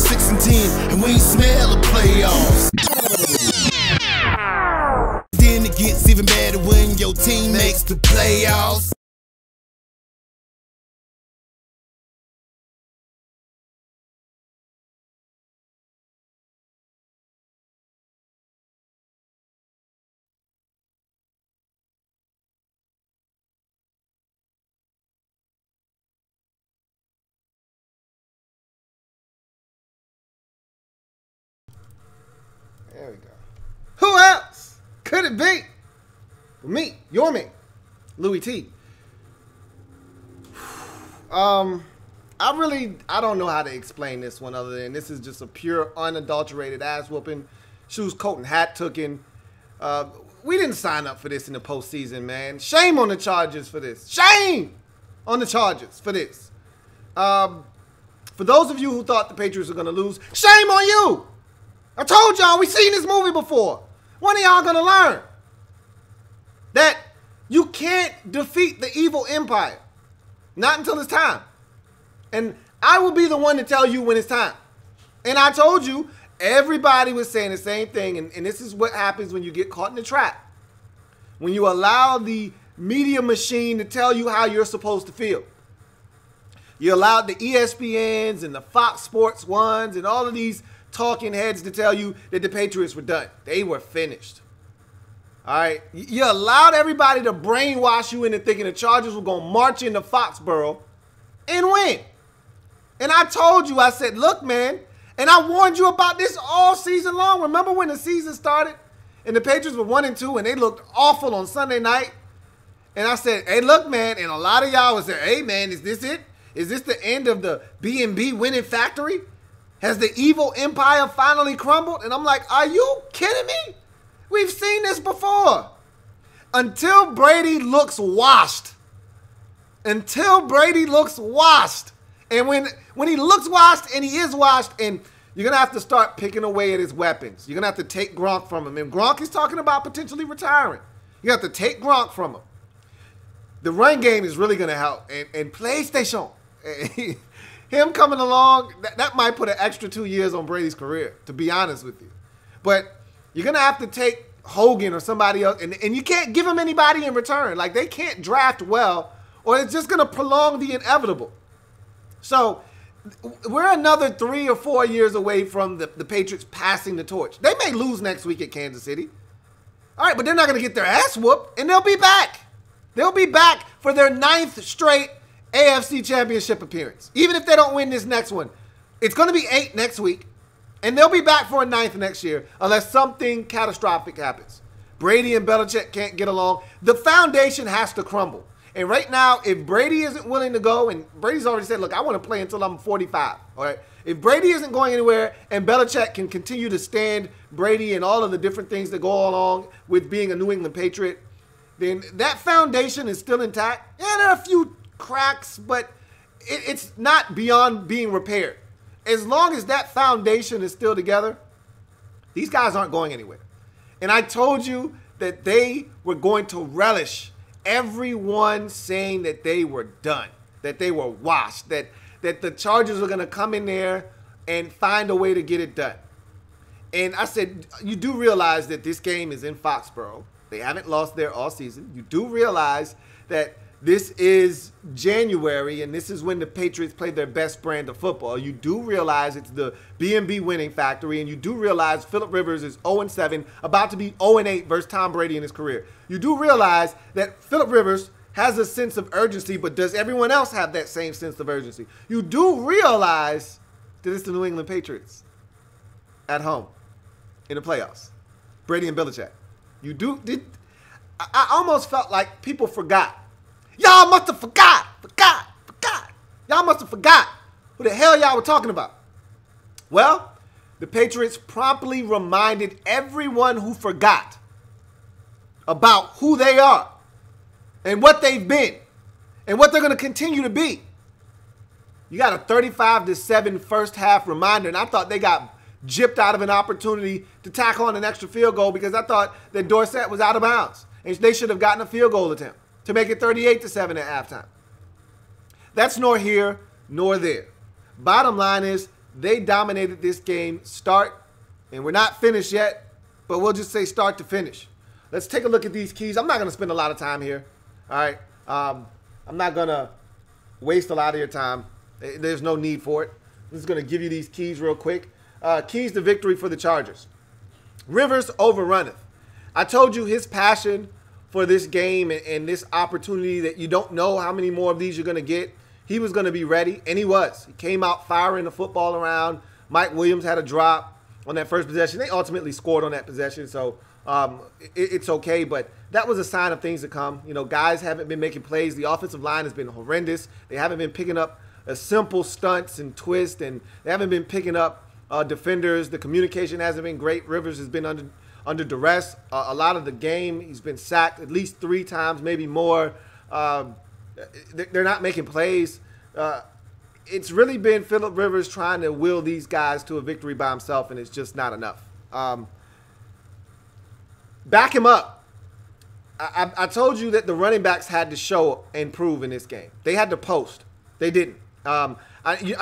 6-10, and we ain't smell the playoffs. Then it gets even better when your team makes the playoffs. There we go. Who else could it be? Me, your me, Louie T. I don't know how to explain this one other than this is just a pure unadulterated ass whooping. Shoes, coat, and hat tooken. We didn't sign up for this in the postseason, man. Shame on the Chargers for this. Shame on the Chargers for this. For those of you who thought the Patriots were going to lose, shame on you. I told y'all, we seen this movie before. When are y'all gonna learn that you can't defeat the evil empire? Not until it's time. And I will be the one to tell you when it's time. And I told you, everybody was saying the same thing. And this is what happens when you get caught in the trap. When you allow the media machine to tell you how you're supposed to feel. You allowed the ESPNs and the Fox Sports ones and all of these talking heads to tell you that the Patriots were done. They were finished. All right? You allowed everybody to brainwash you into thinking the Chargers were going to march into Foxborough and win. And I told you, I said, look, man, and I warned you about this all season long. Remember when the season started and the Patriots were 1-2 and they looked awful on Sunday night? And I said, hey, look, man, and a lot of y'all would say, hey, man, is this it? Is this the end of the B&B winning factory? Has the evil empire finally crumbled? And I'm like, are you kidding me? We've seen this before. Until Brady looks washed. Until Brady looks washed. And when he looks washed, and he is washed, and you're going to have to start picking away at his weapons. You're going to have to take Gronk from him. And Gronk is talking about potentially retiring. You have to take Gronk from him. The run game is really going to help. And PlayStation. Him coming along, that might put an extra 2 years on Brady's career, to be honest with you. But you're going to have to take Hogan or somebody else, and you can't give him anybody in return. Like, they can't draft well, or it's just going to prolong the inevitable. So we're another 3 or 4 years away from the Patriots passing the torch. They may lose next week at Kansas City. All right, but they're not going to get their ass whooped, and they'll be back. They'll be back for their 9th straight AFC Championship appearance. Even if they don't win this next one, it's going to be 8 next week, and they'll be back for a 9th next year unless something catastrophic happens. Brady and Belichick can't get along. The foundation has to crumble. And right now, if Brady isn't willing to go, and Brady's already said, look, I want to play until I'm 45. All right. If Brady isn't going anywhere and Belichick can continue to stand Brady and all of the different things that go along with being a New England Patriot, then that foundation is still intact. Yeah, there are a few cracks, but it's not beyond being repaired. As long as that foundation is still together, these guys aren't going anywhere. And I told you that they were going to relish everyone saying that they were done, that they were washed, that the Chargers were going to come in there and find a way to get it done. And I said, you do realize that this game is in Foxborough. They haven't lost there all season. You do realize that this is January, and this is when the Patriots play their best brand of football. You do realize it's the B&B winning factory, and you do realize Phillip Rivers is 0-7, about to be 0-8 versus Tom Brady in his career. You do realize that Phillip Rivers has a sense of urgency, but does everyone else have that same sense of urgency? You do realize that it's the New England Patriots at home in the playoffs. Brady and Belichick. You do. I almost felt like people forgot. Y'all must have forgot. Y'all must have forgot who the hell y'all were talking about. Well, the Patriots promptly reminded everyone who forgot about who they are and what they've been and what they're going to continue to be. You got a 35-7 first half reminder, and I thought they got gypped out of an opportunity to tack on an extra field goal because I thought that Dorsett was out of bounds, and they should have gotten a field goal attempt to make it 38-7 at halftime. That's nor here nor there. Bottom line is They dominated this game start, and we're not finished yet, but we'll just say start to finish. Let's take a look at these keys. I'm not going to spend a lot of time here. All right. I'm not going to waste a lot of your time. There's no need for it. I'm just going to give you these keys real quick. Keys to victory for the Chargers. Rivers overrunneth. I told you his passion for this game and this opportunity that you don't know how many more of these you're going to get. He was going to be ready, and he was. He came out firing the football around. Mike Williams had a drop on that first possession. They ultimately scored on that possession, so it's okay. But that was a sign of things to come. You know, guys haven't been making plays. The offensive line has been horrendous. They haven't been picking up simple stunts and twists, and they haven't been picking up defenders. The communication hasn't been great. Rivers has been under duress a lot of the game. He's been sacked at least 3 times, maybe more. They're not making plays. It's really been Phillip Rivers trying to will these guys to a victory by himself, and it's just not enough. Back him up. I told you that the running backs had to show and prove in this game. They had to post. They didn't. I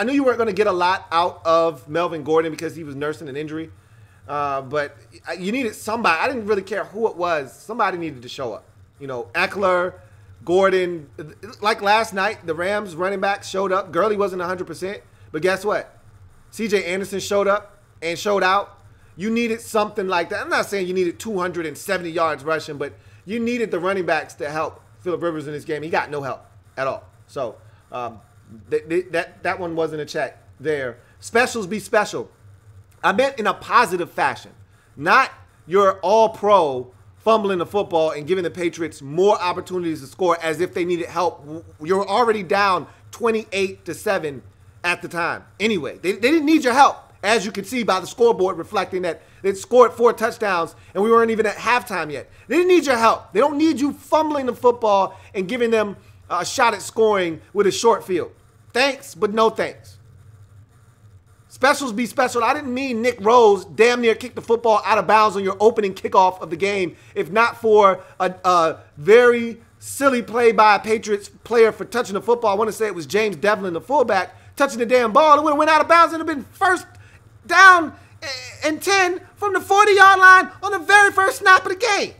knew you weren't going to get a lot out of Melvin Gordon because he was nursing an injury. But you needed somebody. I didn't really care who it was. Somebody needed to show up. You know, Eckler, Gordon. Like last night, the Rams running backs showed up. Gurley wasn't 100%. But guess what? C.J. Anderson showed up and showed out. You needed something like that. I'm not saying you needed 270 yards rushing, but you needed the running backs to help Phillip Rivers in this game. He got no help at all. So that one wasn't a check there. Specials be special. I meant in a positive fashion, not your all-pro fumbling the football and giving the Patriots more opportunities to score as if they needed help. You're already down 28-7 at the time. Anyway, they didn't need your help, as you can see by the scoreboard reflecting that they scored 4 touchdowns and we weren't even at halftime yet. They didn't need your help. They don't need you fumbling the football and giving them a shot at scoring with a short field. Thanks, but no thanks. Specials be special. I didn't mean Nick Rose damn near kicked the football out of bounds on your opening kickoff of the game, if not for a very silly play by a Patriots player for touching the football. I want to say it was James Devlin, the fullback, touching the damn ball. It would have went out of bounds and it would have been first down and 10 from the 40-yard line on the very first snap of the game.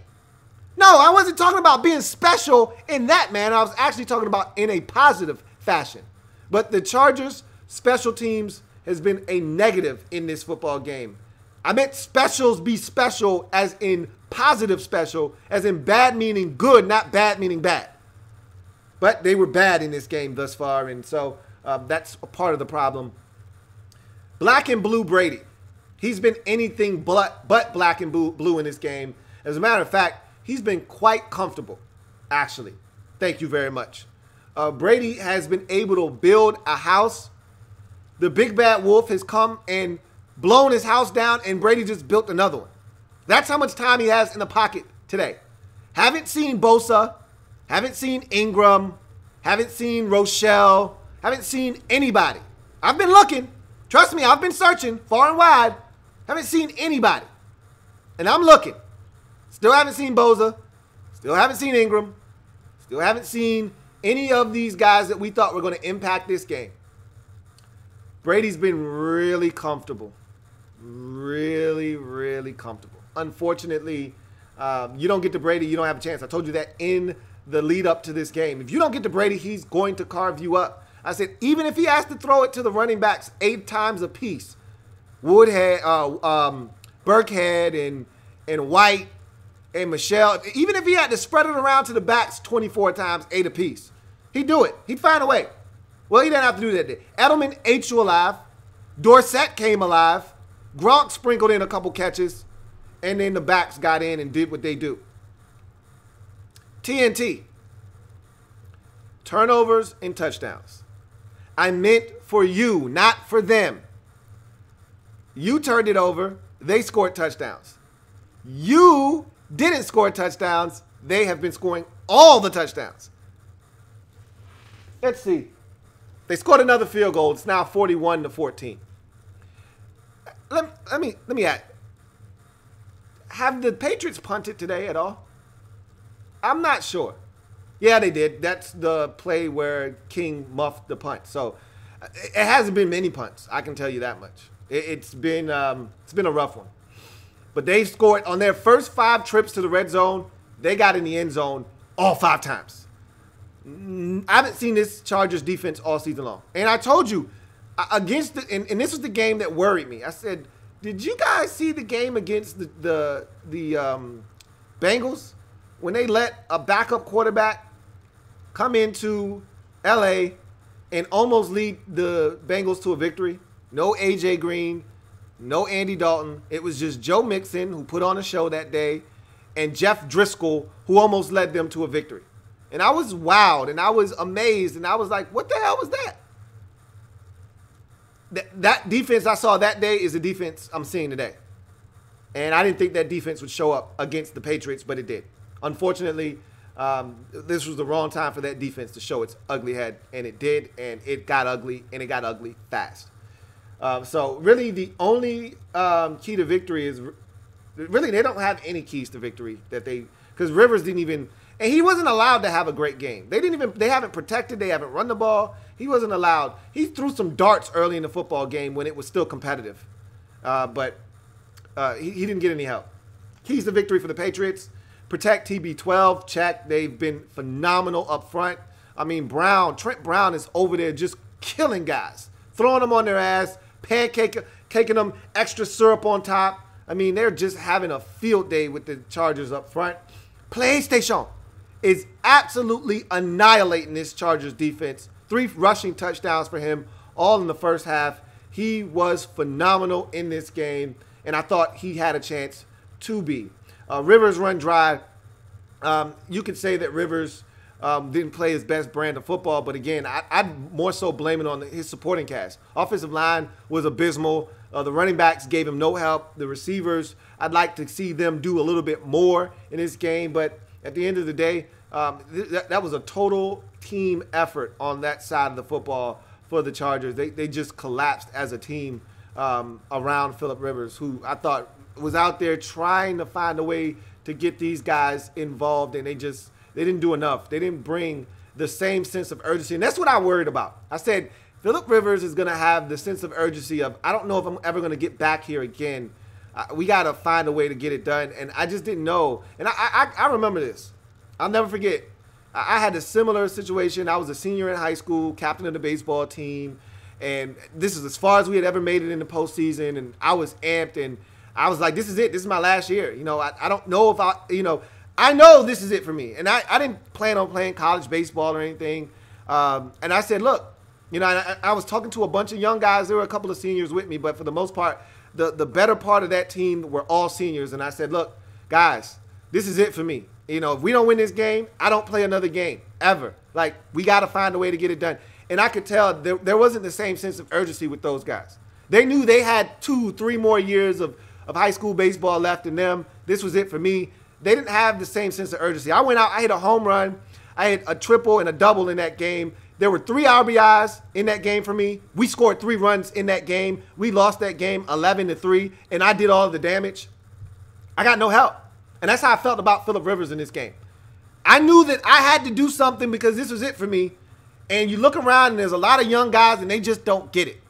No, I wasn't talking about being special in that manner. I was actually talking about in a positive fashion. But the Chargers' special teams has been a negative in this football game. I meant specials be special as in positive special, as in bad meaning good, not bad meaning bad. But they were bad in this game thus far, and so that's a part of the problem. Black and blue Brady. He's been anything but black and blue in this game. As a matter of fact, he's been quite comfortable, actually. Thank you very much. Brady has been able to build a house. The big bad wolf has come and blown his house down, and Brady just built another one. That's how much time he has in the pocket today. Haven't seen Bosa. Haven't seen Ingram. Haven't seen Rochelle. Haven't seen anybody. I've been looking. Trust me, I've been searching far and wide. Haven't seen anybody. And I'm looking. Still haven't seen Bosa. Still haven't seen Ingram. Still haven't seen any of these guys that we thought were going to impact this game. Brady's been really comfortable. Really, really comfortable. Unfortunately, you don't get to Brady, you don't have a chance. I told you that in the lead up to this game. If you don't get to Brady, he's going to carve you up. I said, even if he has to throw it to the running backs 8 times a piece, Woodhead, Burkhead, and White, and Michelle, even if he had to spread it around to the backs 24 times, 8 apiece, he'd do it. He'd find a way. Well, he didn't have to do that day. Edelman ate you alive. Dorsett came alive. Gronk sprinkled in a couple catches. And then the backs got in and did what they do. TNT. Turnovers and touchdowns. I meant for you, not for them. You turned it over. They scored touchdowns. You didn't score touchdowns. They have been scoring all the touchdowns. Let's see. They scored another field goal. It's now 41-14. Let me ask. Have the Patriots punted today at all? I'm not sure. Yeah, they did. That's the play where King muffed the punt. So It hasn't been many punts. I can tell you that much. It's been a rough one. But they scored on their first 5 trips to the red zone. They got in the end zone all 5 times. I haven't seen this Chargers defense all season long. And I told you, against and this was the game that worried me. I said, did you guys see the game against the Bengals when they let a backup quarterback come into L.A. and almost lead the Bengals to a victory? No A.J. Green, no Andy Dalton. It was just Joe Mixon, who put on a show that day, and Jeff Driscoll, who almost led them to a victory. And I was wowed, and I was amazed, and I was like, what the hell was that? That defense I saw that day is the defense I'm seeing today. And I didn't think that defense would show up against the Patriots, but it did. Unfortunately, this was the wrong time for that defense to show its ugly head, and it did, and it got ugly, and it got ugly fast. So really the only key to victory is really they don't have any keys to victory because Rivers didn't even, and he wasn't allowed to have a great game. They haven't protected, they haven't run the ball. He wasn't allowed. He threw some darts early in the football game when it was still competitive, but he didn't get any help. Keys to victory for the Patriots: protect TB12, check. They've been phenomenal up front. I mean, Trent Brown is over there just killing guys, throwing them on their ass, caking them, extra syrup on top. I mean, they're just having a field day with the Chargers up front. PlayStation is absolutely annihilating this Chargers defense. 3 rushing touchdowns for him, all in the first half. He was phenomenal in this game, and I thought he had a chance to be. Rivers run dry. You could say that Rivers didn't play his best brand of football, but again, I'd more so blame it on his supporting cast. Offensive line was abysmal. The running backs gave him no help. The receivers, I'd like to see them do a little bit more in this game, but at the end of the day, that was a total team effort on that side of the football for the Chargers. They just collapsed as a team around Phillip Rivers, who I thought was out there trying to find a way to get these guys involved, and they didn't do enough. They didn't bring the same sense of urgency, and that's what I worried about. I said, Phillip Rivers is going to have the sense of urgency of, I don't know if I'm ever going to get back here again. We got to find a way to get it done, and I just didn't know. And I remember this. I'll never forget. I had a similar situation. I was a senior in high school, captain of the baseball team, and this is as far as we had ever made it in the postseason, and I was amped, and I was like, this is it. This is my last year. You know, I don't know if I know this is it for me. And I didn't plan on playing college baseball or anything. And I said, look, I was talking to a bunch of young guys. There were a couple of seniors with me, but for the most part, the better part of that team were all seniors. And I said, look, guys, this is it for me. If we don't win this game, I don't play another game ever. Like, we got to find a way to get it done. And I could tell there wasn't the same sense of urgency with those guys. They knew they had 2-3 more years of high school baseball left in them. This was it for me. They didn't have the same sense of urgency. I went out, I hit a home run. I had a triple and a double in that game. There were 3 RBIs in that game for me. We scored 3 runs in that game. We lost that game 11-3, and I did all of the damage. I got no help. And that's how I felt about Phillip Rivers in this game. I knew that I had to do something because this was it for me. And you look around, and there's a lot of young guys, and they just don't get it.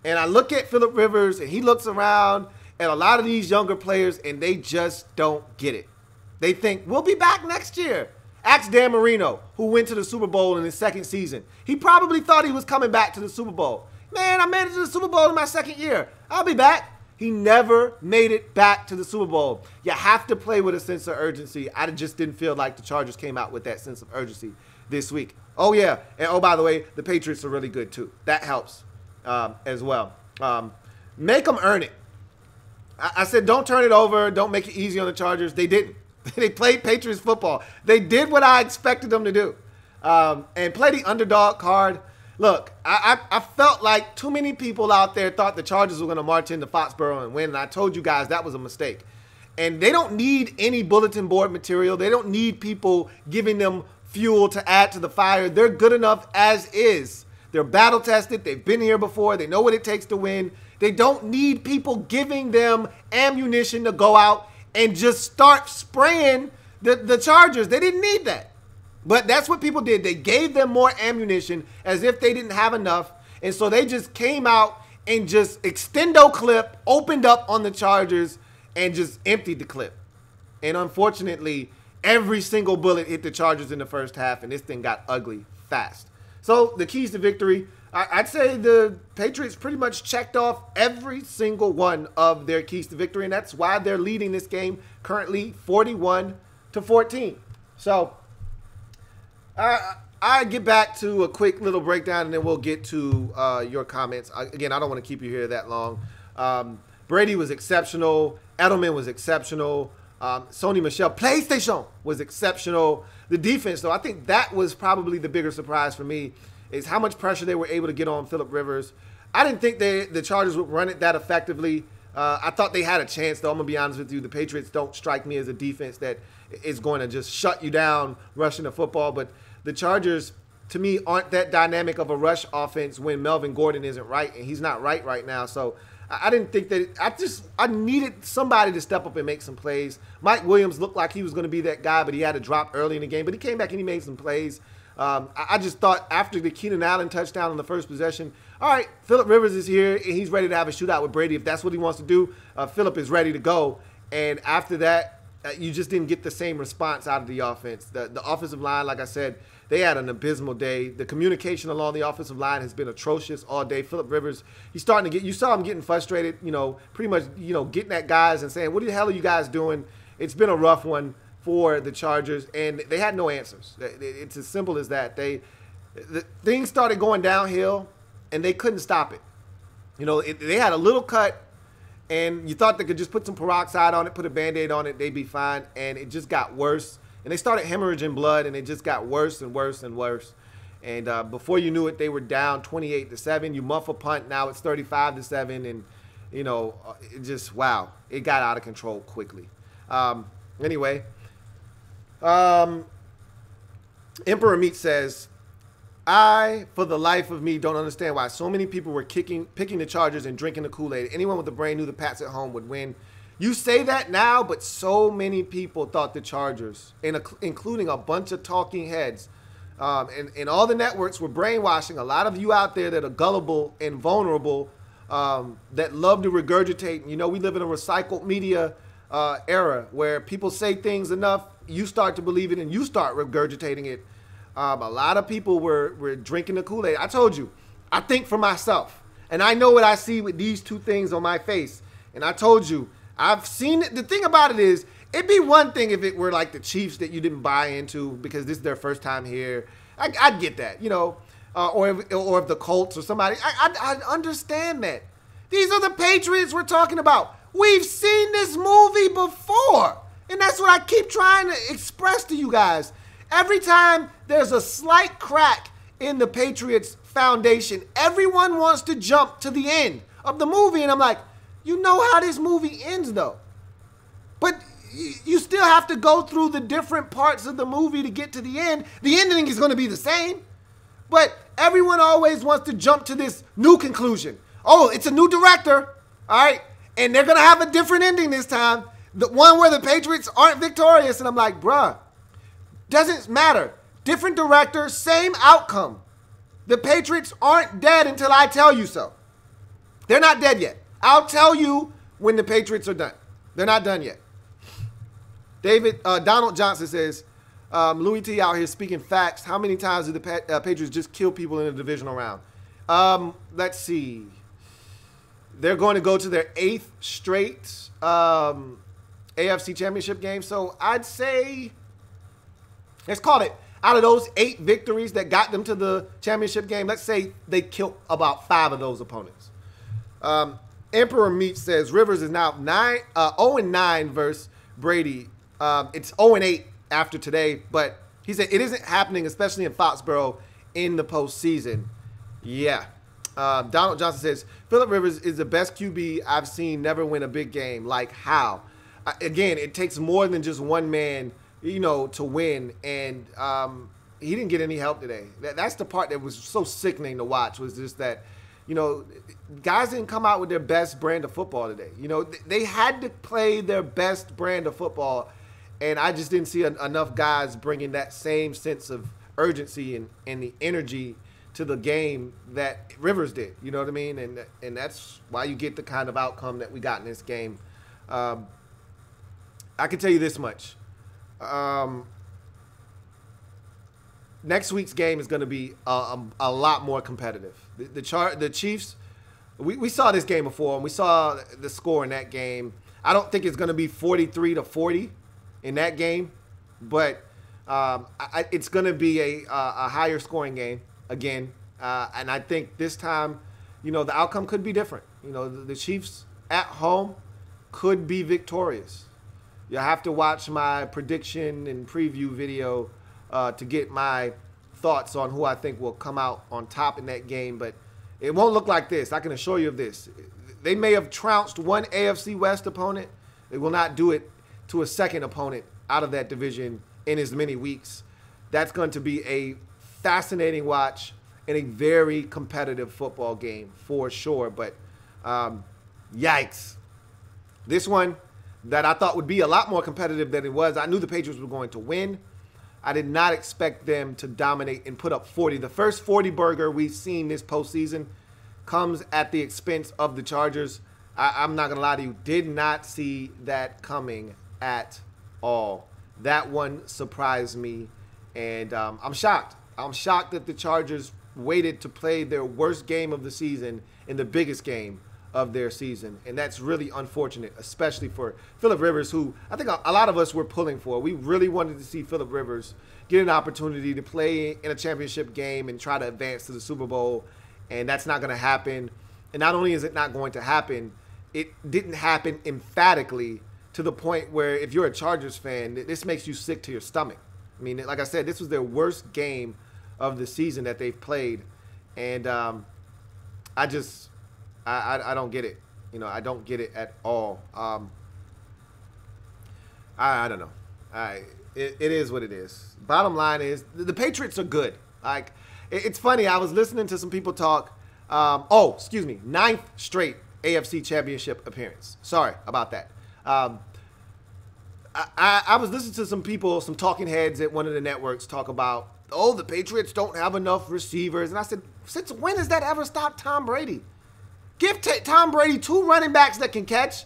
And I look at Phillip Rivers, and he looks around at a lot of these younger players, and they just don't get it. They think, we'll be back next year. Ask Dan Marino, who went to the Super Bowl in his 2nd season. He probably thought he was coming back to the Super Bowl. Man, I made it to the Super Bowl in my 2nd year. I'll be back. He never made it back to the Super Bowl. You have to play with a sense of urgency. I just didn't feel like the Chargers came out with that sense of urgency this week. Oh, yeah. And, oh, by the way, the Patriots are really good, too. That helps as well. Make them earn it. I said don't turn it over. Don't make it easy on the Chargers. They didn't. They played Patriots football. They did what I expected them to do and play the underdog card. Look, I felt like too many people out there thought the Chargers were going to march into Foxborough and win, and I told you guys that was a mistake. And they don't need any bulletin board material. They don't need people giving them fuel to add to the fire. They're good enough as is. They're battle-tested. They've been here before. They know what it takes to win. They don't need people giving them ammunition to go out and just start spraying the Chargers. They didn't need that. But that's what people did. They gave them more ammunition as if they didn't have enough. And so they just came out and just extendo clip, opened up on the Chargers, and just emptied the clip. And unfortunately, every single bullet hit the Chargers in the first half, and this thing got ugly fast. So the keys to victory, I'd say the Patriots pretty much checked off every single one of their keys to victory, and that's why they're leading this game currently 41-14. So I get back to a quick little breakdown, and then we'll get to your comments. Again, I don't want to keep you here that long. Brady was exceptional. Edelman was exceptional. Sony Michel, PlayStation, was exceptional. The defense, though, I think that was probably the bigger surprise for me, is how much pressure they were able to get on Phillip Rivers. I didn't think the Chargers would run it that effectively. I thought they had a chance, though. I'm going to be honest with you. The Patriots don't strike me as a defense that is going to just shut you down rushing the football. But the Chargers, to me, aren't that dynamic of a rush offense when Melvin Gordon isn't right, and he's not right now. So I didn't think that I needed somebody to step up and make some plays. Mike Williams looked like he was going to be that guy, but he had a drop early in the game. But he came back and he made some plays. I just thought after the Keenan Allen touchdown on the first possession, all right, Phillip Rivers is here, and he's ready to have a shootout with Brady. If that's what he wants to do, Phillip is ready to go. And after that, you just didn't get the same response out of the offense. The offensive line, like I said, they had an abysmal day. The communication along the offensive line has been atrocious all day. Phillip Rivers, he's starting to get – you saw him getting frustrated, pretty much, getting at guys and saying, what the hell are you guys doing? It's been a rough one for the Chargers, and they had no answers. It's as simple as that. Things started going downhill, and they couldn't stop it. They had a little cut, and you thought they could just put some peroxide on it, put a Band-Aid on it, they'd be fine, and it just got worse. And they started hemorrhaging blood, and it just got worse and worse and worse. And before you knew it, they were down 28-7. You muff a punt, now it's 35-7, and it just wow, it got out of control quickly. Anyway, Emperor Meat says, I, for the life of me, don't understand why so many people were picking the Chargers and drinking the Kool-Aid. Anyone with a brain knew the Pats at home would win. You say that now, but so many people thought the Chargers, including a bunch of talking heads, and all the networks were brainwashing a lot of you out there that are gullible and vulnerable, that love to regurgitate. We live in a recycled media era where people say things enough, you start to believe it, and you start regurgitating it. A lot of people were drinking the Kool-Aid. I told you, I think for myself, and I know what I see with these two things on my face. And I told you, I've seen it. The thing about it is, it'd be one thing if it were like the Chiefs that you didn't buy into because this is their first time here. I'd get that, or if the Colts or somebody. I understand that. These are the Patriots we're talking about. We've seen this movie before, and that's what I keep trying to express to you guys. Every time there's a slight crack in the Patriots foundation, everyone wants to jump to the end of the movie, and I'm like, you know how this movie ends, though. But you still have to go through the different parts of the movie to get to the end. The ending is going to be the same. But everyone always wants to jump to this new conclusion. Oh, it's a new director, all right? And they're going to have a different ending this time. The one where the Patriots aren't victorious. And I'm like, bruh, doesn't matter. Different director, same outcome. The Patriots aren't dead until I tell you so. They're not dead yet. I'll tell you when the Patriots are done. They're not done yet. Donald Johnson says, Louie T out here speaking facts. How many times did the Patriots just kill people in the divisional round? Let's see. They're going to go to their 8th straight AFC Championship game. So I'd say, let's call it, out of those 8 victories that got them to the championship game, let's say they killed about 5 of those opponents. Emperor Meat says Rivers is now 0-9 versus Brady. It's 0-8 after today, but he said it isn't happening, especially in Foxborough in the postseason. Yeah. Donald Johnson says Phillip Rivers is the best QB I've seen never win a big game. Like how? Again, it takes more than just one man, to win, and he didn't get any help today. That's the part that was so sickening to watch, was just that, guys didn't come out with their best brand of football today. They had to play their best brand of football, and I just didn't see enough guys bringing that same sense of urgency and the energy to the game that Rivers did. You know what I mean? And that's why you get the kind of outcome that we got in this game. I can tell you this much. Next week's game is going to be a lot more competitive. The Chiefs, we saw this game before, and we saw the score in that game. I don't think it's going to be 43-40 in that game, but it's going to be a higher scoring game again. And I think this time, you know, the outcome could be different. You know, the Chiefs at home could be victorious. You'll have to watch my prediction and preview video to get my thoughts on who I think will come out on top in that game. But it won't look like this. I can assure you of this. They may have trounced one AFC West opponent. They will not do it to a second opponent out of that division in as many weeks. That's going to be a fascinating watch and a very competitive football game for sure. But yikes. This one that I thought would be a lot more competitive than it was. I knew the Patriots were going to win. I did not expect them to dominate and put up 40. The first 40 burger we've seen this postseason comes at the expense of the Chargers. I'm not going to lie to you. Did not see that coming at all. That one surprised me, and I'm shocked. I'm shocked that the Chargers waited to play their worst game of the season in the biggest game of their season, and that's really unfortunate, especially for Phillip Rivers, who I think a lot of us were pulling for. We really wanted to see Phillip Rivers get an opportunity to play in a championship game and try to advance to the Super Bowl, and that's not going to happen. And not only is it not going to happen, it didn't happen emphatically to the point where if you're a Chargers fan, this makes you sick to your stomach. I mean, like I said, this was their worst game of the season that they've played, and I don't get it. You know, I don't get it at all. I don't know. It is what it is. Bottom line is the Patriots are good. Like, it's funny. I was listening to some people talk. Ninth straight AFC Championship appearance. Sorry about that. I was listening to some people, some talking heads at one of the networks talk about, the Patriots don't have enough receivers. And I said, since when has that ever stopped Tom Brady? Give Tom Brady 2 running backs that can catch,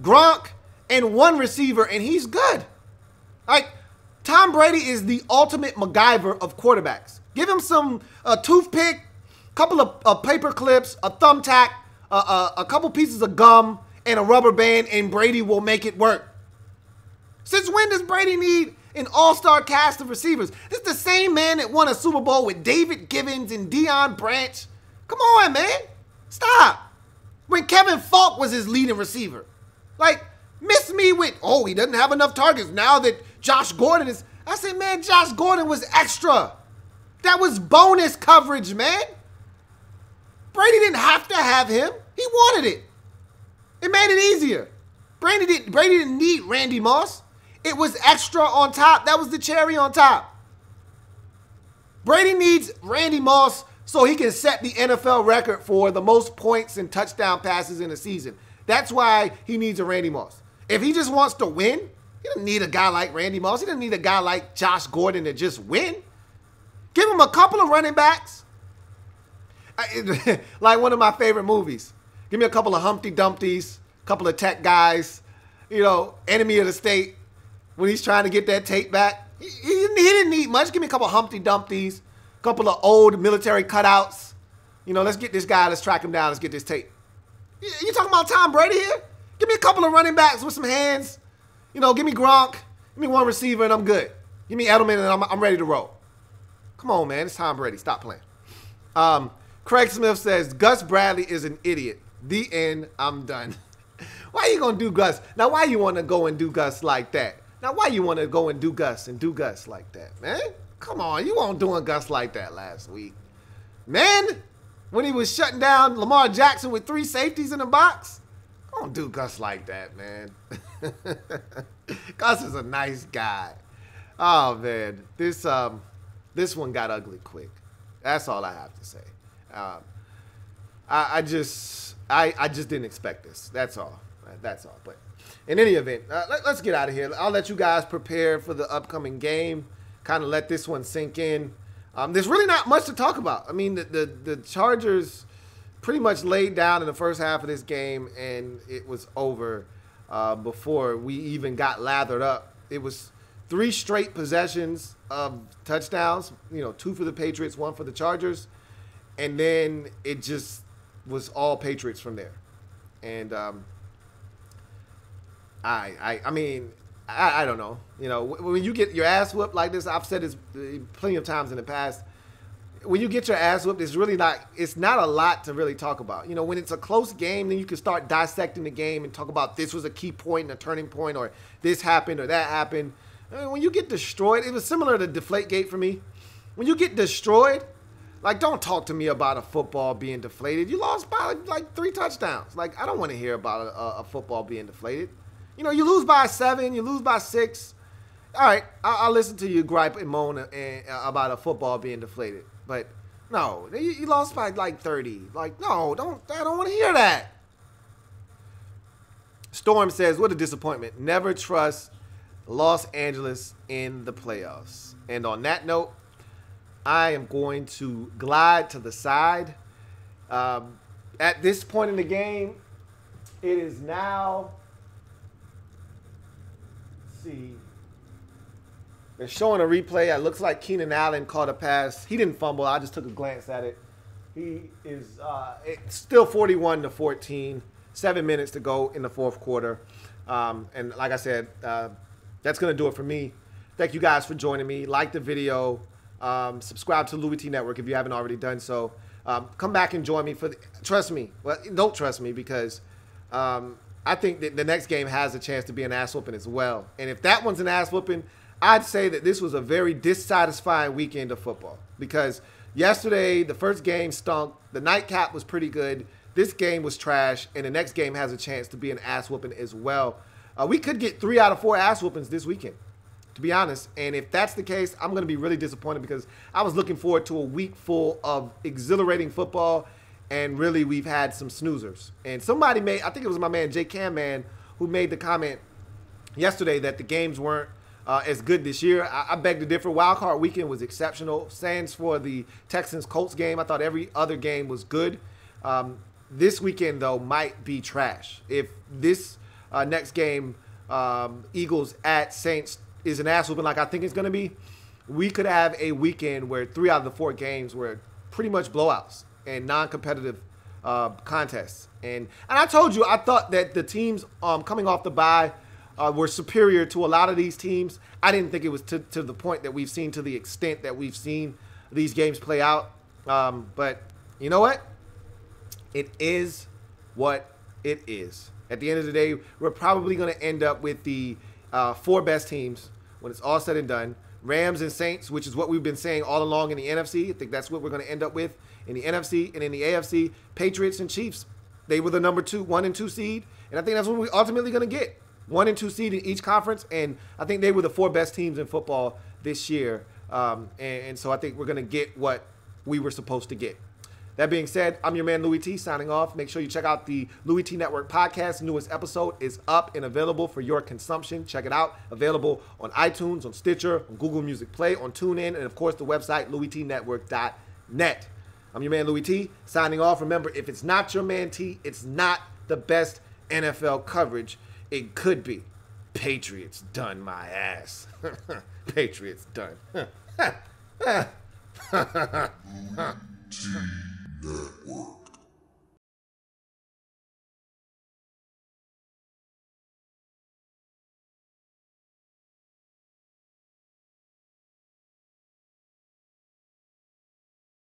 Gronk, and 1 receiver, and he's good. Like, Tom Brady is the ultimate MacGyver of quarterbacks. Give him some toothpick, couple of paper clips, a thumbtack, a couple pieces of gum, and a rubber band, and Brady will make it work. Since when does Brady need an all-star cast of receivers? This is the same man that won a Super Bowl with David Givens and Deion Branch. Come on, man. Stop. When Kevin Falk was his leading receiver. Like, miss me with, he doesn't have enough targets now that Josh Gordon is. I said, man, Josh Gordon was extra. That was bonus coverage, man. Brady didn't have to have him. He wanted it. It made it easier. Brady didn't need Randy Moss. It was extra on top. That was the cherry on top. Brady needs Randy Moss so he can set the NFL record for the most points and touchdown passes in a season. That's why he needs a Randy Moss. If he just wants to win, he doesn't need a guy like Randy Moss. He doesn't need a guy like Josh Gordon to just win. Give him a couple of running backs. Like one of my favorite movies. Give me a couple of Humpty Dumptys, a couple of tech guys, enemy of the state. When he's trying to get that tape back, he didn't need much. Give me a couple of Humpty Dumptys, a couple of old military cutouts. Let's get this guy. Let's track him down. Let's get this tape. You talking about Tom Brady here? Give me a couple of running backs with some hands. Give me Gronk. Give me 1 receiver, and I'm good. Give me Edelman, and I'm ready to roll. Come on, man. It's Tom Brady. Stop playing. Craig Smith says, Gus Bradley is an idiot. The end. I'm done. Why are you going to do Gus? Now, why you want to go and do Gus like that? Now, why you want to go and do Gus like that, man? Come on. You weren't doing Gus like that last week. Man, when he was shutting down Lamar Jackson with 3 safeties in the box, don't do Gus like that, man. Gus is a nice guy. Oh, man. This one got ugly quick. That's all I have to say. I just didn't expect this. That's all. But in any event, let's get out of here. I'll let you guys prepare for the upcoming game. Kind of let this one sink in. There's really not much to talk about. I mean, the Chargers pretty much laid down in the first half of this game, and it was over before we even got lathered up. It was 3 straight possessions of touchdowns, 2 for the Patriots, 1 for the Chargers, and then it just was all Patriots from there. And I mean, I don't know. When you get your ass whooped like this, I've said this plenty of times in the past. When you get your ass whooped, it's not a lot to really talk about. When it's a close game, then you can start dissecting the game and talk about this was a key point and a turning point, or this happened or that happened. When you get destroyed, it was similar to Deflategate for me. When you get destroyed, don't talk to me about a football being deflated. You lost by 3 touchdowns. I don't want to hear about a football being deflated. You lose by 7, you lose by 6. All right, I'll listen to you gripe and moan about a football being deflated. But no, you lost by 30. No, I don't want to hear that. Storm says, what a disappointment. Never trust Los Angeles in the playoffs. And on that note, I am going to glide to the side. At this point in the game, it is now, let's see, they're showing a replay. It looks like Keenan Allen caught a pass. He didn't fumble. I just took a glance at it. He is it's still 41-14. 7 minutes to go in the fourth quarter. And like I said, that's going to do it for me. Thank you guys for joining me. Like the video. Subscribe to Louie T Network if you haven't already done so. Come back and join me trust me. Well, don't trust me because I think that the next game has a chance to be an ass whooping as well. And if that one's an ass whooping, I'd say that this was a very dissatisfying weekend of football because yesterday the first game stunk. The nightcap was pretty good. This game was trash, and the next game has a chance to be an ass whooping as well. We could get 3 out of 4 ass whoopings this weekend, to be honest. And if that's the case, I'm going to be really disappointed because I was looking forward to a week full of exhilarating football, and really we've had some snoozers. And somebody made, I think it was my man J Cam Man, who made the comment yesterday that the games weren't as good this year. I beg to differ. Wild Card Weekend was exceptional. Sans for the Texans-Colts game. I thought every other game was good. This weekend, though, might be trash. If this next game, Eagles at Saints, is an ass whooping like I think it's going to be, we could have a weekend where 3 out of the 4 games were pretty much blowouts and non-competitive contests. And I told you, I thought that the teams coming off the bye were superior to a lot of these teams. I didn't think it was to the point that we've seen, to the extent that we've seen these games play out. But you know what? It is what it is. At the end of the day, we're probably going to end up with the 4 best teams when it's all said and done. Rams and Saints, which is what we've been saying all along in the NFC. I think that's what we're going to end up with in the NFC. And in the AFC, Patriots and Chiefs. They were the number 1 and 2 seed. And I think that's what we're ultimately going to get. 1 and 2 seed in each conference. And I think they were the 4 best teams in football this year. And so I think we're going to get what we were supposed to get. That being said, I'm your man Louie T signing off. Make sure you check out the Louie T Network podcast. Newest episode is up and available for your consumption. Check it out. Available on iTunes, on Stitcher, on Google Music Play, on TuneIn, and of course the website louietnetwork.net. I'm your man Louie T signing off. Remember, if it's not your man T, it's not the best NFL coverage it could be. Patriots done my ass. Patriots done. Network.